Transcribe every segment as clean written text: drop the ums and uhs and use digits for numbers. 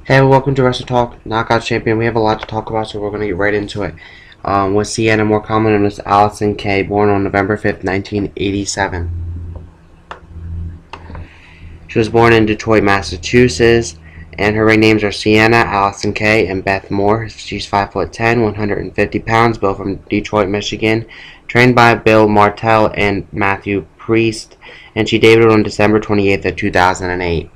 Hey, welcome to wrestletalk, Knockout Champion. We have a lot to talk about, so we're going to get right into it. With Sienna, more common known as Allison Kay, born on November 5th, 1987. She was born in Detroit, Massachusetts, and her ring names are Sienna, Allison Kay, and Beth Moore. She's 5'10", 150 pounds, both from Detroit, Michigan. Trained by Bill Martell and Matthew Priest, and she debuted on December 28th of 2008.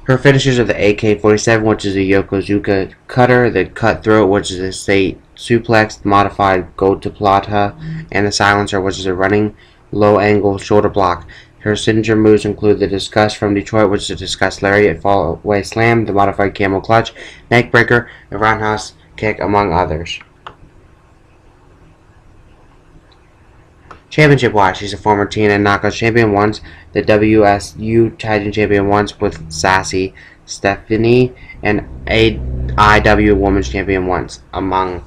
Her finishers are the AK-47, which is a Yokozuka cutter, the cutthroat, which is a state suplex, the modified Goto-Plata, and the silencer, which is a running low-angle shoulder block. Her signature moves include the Discuss from Detroit, which is a Discuss Lariat, fall-away slam, the modified camel clutch, neck breaker, and roundhouse kick, among others. Championship-wise, she's a former TNA Knockout Champion once, the WSU Tag Team Champion once with Sassy Stephanie, and AIW Women's Champion once, among.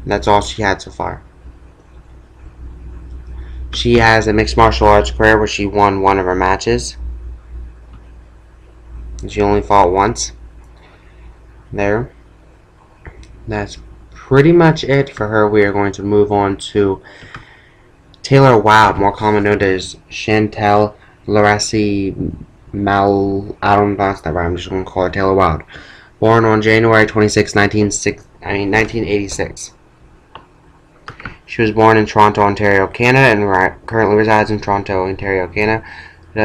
That's all she had so far. She has a mixed martial arts career where she won one of her matches. She only fought once. There. That's pretty much it for her. We are going to move on to Taylor Wilde, more common known as Chantelle Laurette. I don't pronounce that right. I'm just going to call her Taylor Wilde. Born on January 26, 1986. She was born in Toronto, Ontario, Canada, and currently resides in Toronto, Ontario, Canada.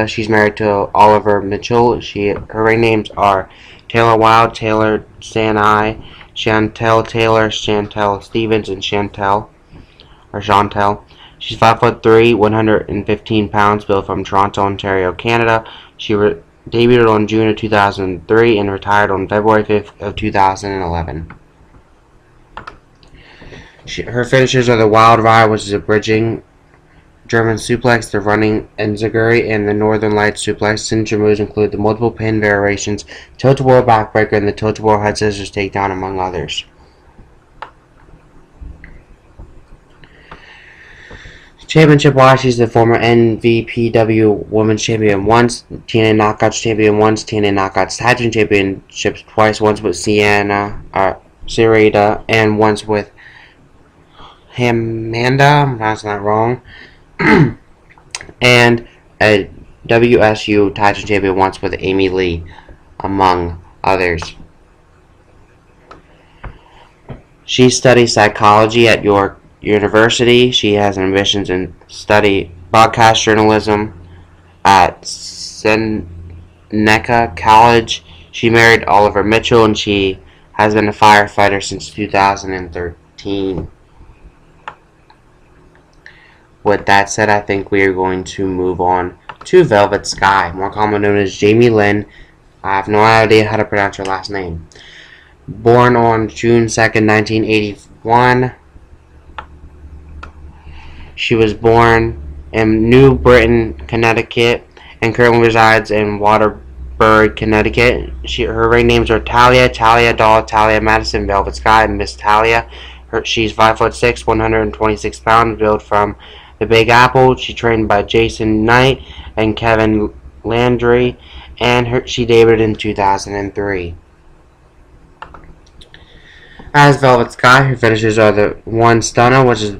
She's married to Oliver Mitchell. Her ring names are Taylor Wilde, Taylor Sanai, Chantelle Taylor, Chantelle Stevens, and Chantelle. She's 5'3", 115 pounds, built from Toronto, Ontario, Canada. She debuted on June of 2003 and retired on February 5th of 2011. Her finishers are the Wild Ride, which is a bridging German suplex, the running enziguri, and the Northern Lights suplex. Signature moves include the multiple pin variations, tilt-a-whirl backbreaker, and the tilt-a-whirl head scissors takedown, among others. Championship-wise, she's the former NVPW Women's Champion once, TNA Knockouts Champion once, TNA Knockouts Tag Team Championships twice, once with Sienna Sarita, and once with Hamanda, I'm pronouncing that wrong, and a WSU Tag Team Champion once with Amy Lee, among others. She studies psychology at York University. She has ambitions in study broadcast journalism at Seneca College. She married Oliver Mitchell, and she has been a firefighter since 2013. With that said, I think we are going to move on to Velvet Sky, more commonly known as Jamie Lynn. I have no idea how to pronounce her last name. Born on June 2nd, 1981. She was born in New Britain, Connecticut, and currently resides in Waterbury, Connecticut. Her ring names are Talia, Talia Doll, Talia Madison, Velvet Sky, and Miss Talia. She's 5'6", 126 pounds, built from the Big Apple. She trained by Jason Knight and Kevin Landry, and she debuted in 2003. As Velvet Sky, her finishers are the One Stunner, which is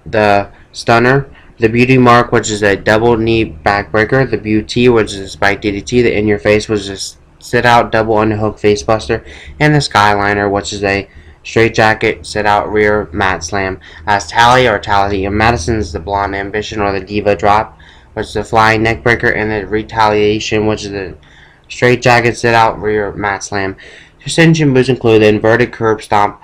the Stunner, the Beauty Mark, which is a double knee backbreaker, the Beauty, which is a spike DDT, the In Your Face, which is a sit out double underhook facebuster, and the Skyliner, which is a straight jacket sit out rear mat slam. As Talia and Madison is the Blonde Ambition or the Diva Drop, which is a flying neck breaker, and the Retaliation, which is a straight jacket sit out rear mat slam. Her signature moves include the inverted curb stomp,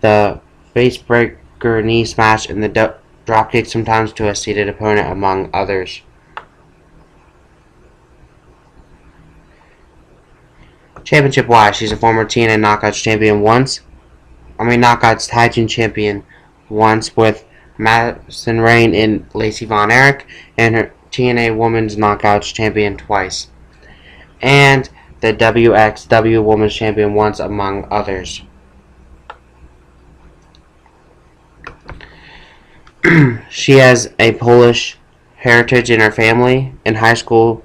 the face breaker knee smash, and the drop kick, sometimes to a seated opponent, among others. Championship-wise, she's a former TNA Knockouts Champion Knockouts Tag Team Champion once with Madison Rayne and Lacey Von Erich, and her TNA Women's Knockouts Champion twice, and the WXW Women's Champion once, among others. She has a Polish heritage in her family. In high school,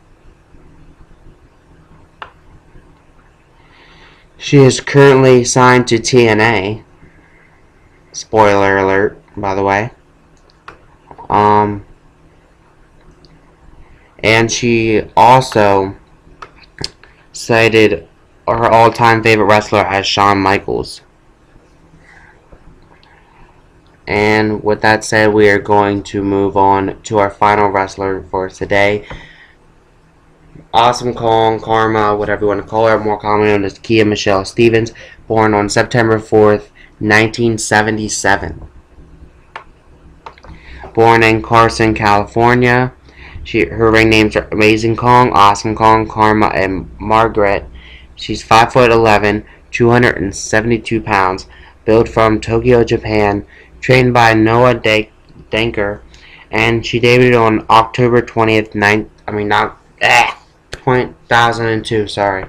She is currently signed to TNA. Spoiler alert, by the way. And she also cited her all-time favorite wrestler as Shawn Michaels. And with that said, we are going to move on to our final wrestler for today. Awesome Kong, Karma, whatever you want to call her, more commonly known as Kia Michelle Stevens, born on September 4th, 1977. Born in Carson, California. Her ring names are Amazing Kong, Awesome Kong, Karma, and Margaret. She's 5'11", 272 pounds, built from Tokyo, Japan, trained by Noah Danker, and she debuted on October 20th, 2002, sorry.